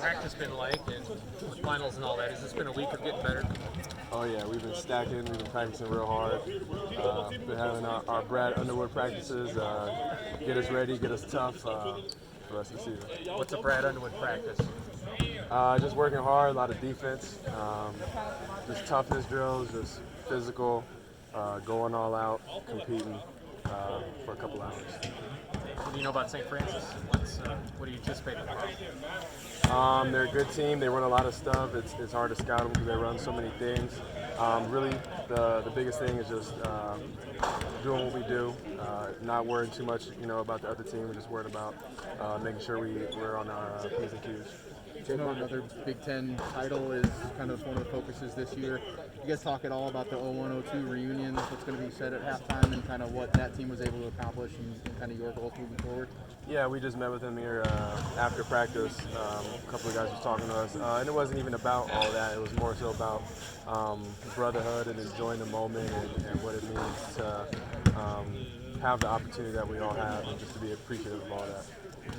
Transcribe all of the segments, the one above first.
practice been like, and with finals and all that? Has this been a week of getting better? Oh yeah, we've been stacking, we've been practicing real hard. Been having our Brad Underwood practices, get us ready, get us tough for the rest of the season. What's a Brad Underwood practice? Just working hard, a lot of defense, just toughness drills, just physical, going all out, competing for a couple hours. What do you know about St. Francis? What are you anticipating? They're a good team. They run a lot of stuff. It's hard to scout them because they run so many things. Really, the biggest thing is just doing what we do, not worrying too much, about the other team. We're just worried about making sure we're on our P's and Q's. Another Big Ten title is kind of one of the focuses this year. You guys talk at all about the 01-02 reunion, what's going to be said at halftime, and kind of what that team was able to accomplish and kind of your goals moving forward? Yeah, we just met with him here after practice. A couple of guys was talking to us, and it wasn't even about all that. It was more so about brotherhood and enjoying the moment and what it means to have the opportunity that we all have and just to be appreciative of all that.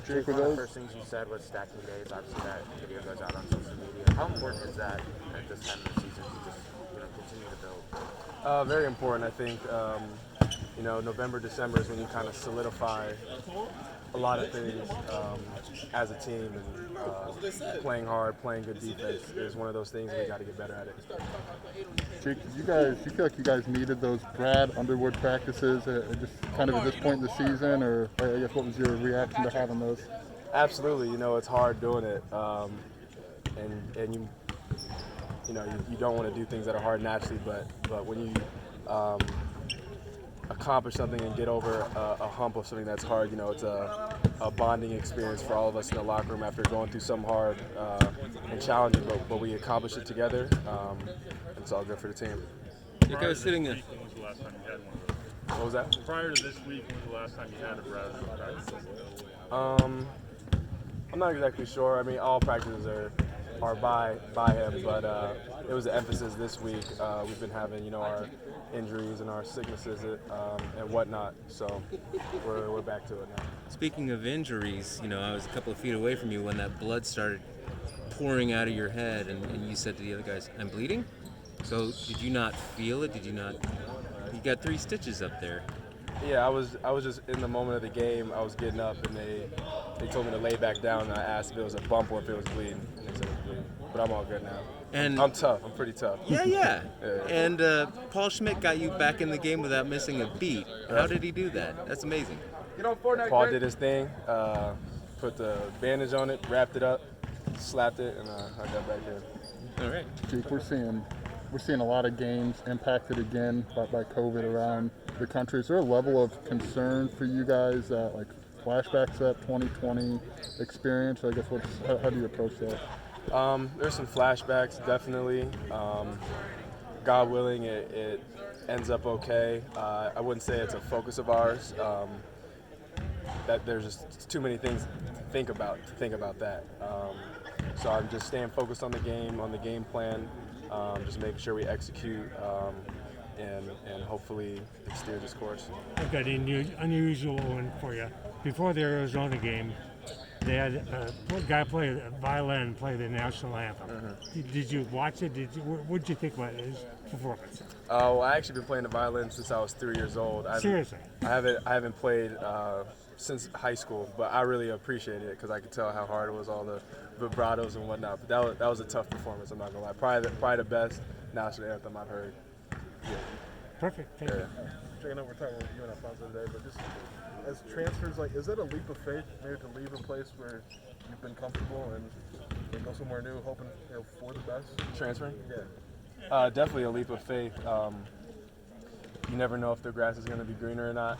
Jake, one of the first things you said was stacking days. Obviously, that video goes out on social media. How important is that at this time of the season to just continue to build? Very important. I think November, December is when you kind of solidify a lot of things as a team, and playing hard, playing good defense is one of those things, and we got to get better at it. Jake, you feel like you guys needed those Brad Underwood practices just kind of at this point in the season, or I guess what was your reaction to having those? Absolutely. It's hard doing it, and you don't want to do things that are hard naturally, but when you accomplish something and get over a hump of something that's hard, it's a bonding experience for all of us in the locker room after going through something hard and challenging, but we accomplished it together. It's all good for the team. You guys sitting there. When was the last time you had one of those? What was that? Prior to this week, when was the last time you had a Brad practice? I'm not exactly sure. I mean, all practices are by him, but it was the emphasis this week. We've been having, our injuries and our sicknesses and whatnot, so we're back to it now. Speaking of injuries, I was a couple of feet away from you when that blood started pouring out of your head, and you said to the other guys, "I'm bleeding." So did you not feel it? Did you not? You got 3 stitches up there. Yeah, I was just in the moment of the game. I was getting up, and they told me to lay back down, and I asked if it was a bump or if it was bleeding, and they said it was bleeding. But I'm all good now. And I'm tough. I'm pretty tough. Yeah. Yeah. And Paul Schmidt got you back in the game without missing a beat. How did he do that? That's amazing. Paul did his thing, put the bandage on it, wrapped it up, slapped it, and I got back in. All right. Jake, we're seeing a lot of games impacted again by COVID around the country. Is there a level of concern for you guys, like flashbacks to that 2020 experience? I guess how do you approach that? There's some flashbacks, definitely. God willing, it ends up okay. I wouldn't say it's a focus of ours. That there's just too many things to think about that. So I'm just staying focused on the game plan, just making sure we execute, and hopefully it steers this course. I've got an unusual one for you. Before the Arizona game, they had a guy play the violin, play the national anthem. Did you watch it? What did you think about his performance? Oh, I actually been playing the violin since I was 3 years old. Seriously? I haven't played since high school, but I really appreciated it because I could tell how hard it was, all the vibratos and whatnot. But that was a tough performance. I'm not gonna lie. Probably the best national anthem I've heard. Yeah. Perfect. Thank you. Jake, I know we're talking with you and Alfonso today, but just as transfers, is that a leap of faith maybe to leave a place where you've been comfortable and go somewhere new, hoping for the best? Transferring? Yeah. Definitely a leap of faith. You never know if the grass is going to be greener or not.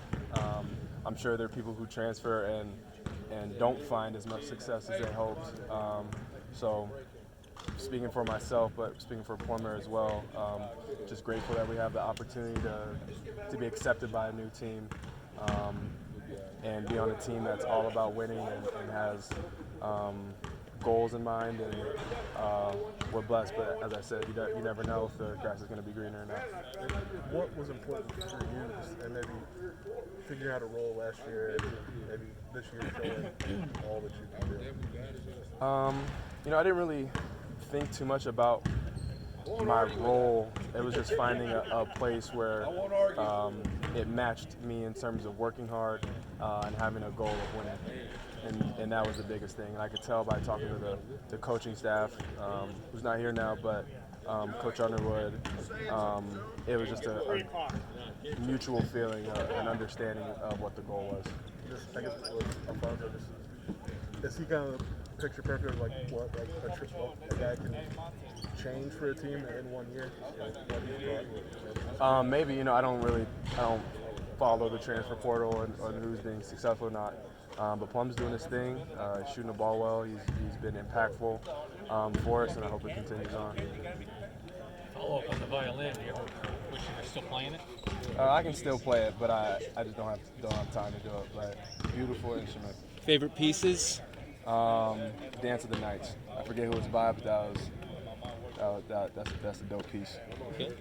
I'm sure there are people who transfer and don't find as much success as they hoped. So speaking for myself, but speaking for Portmer as well, just grateful that we have the opportunity to be accepted by a new team and be on a team that's all about winning and has goals in mind, and we're blessed. But as I said, you never know if the grass is going to be greener or not. What was important for you, and maybe figuring out a role last year, and maybe this year showing all that you can do? I didn't really think too much about my role. It was just finding a place where it matched me in terms of working hard and having a goal of winning. And that was the biggest thing. And I could tell by talking to the coaching staff, who's not here now, but Coach Underwood, it was just a mutual feeling, an understanding of what the goal was. I guess with Alfonso, is he kind of picture perfect, like what a guy can change for a team in 1 year? Maybe, I don't follow the transfer portal and who's being successful or not. But Plum's doing his thing, shooting the ball well. He's been impactful for us, and I hope it continues on. Follow up on the violin. Do you ever wish you were still playing it? I can still play it, but I just don't have time to do it. But beautiful instrument. Favorite pieces? Dance of the Nights. I forget who it was by, but that's a dope piece. Okay.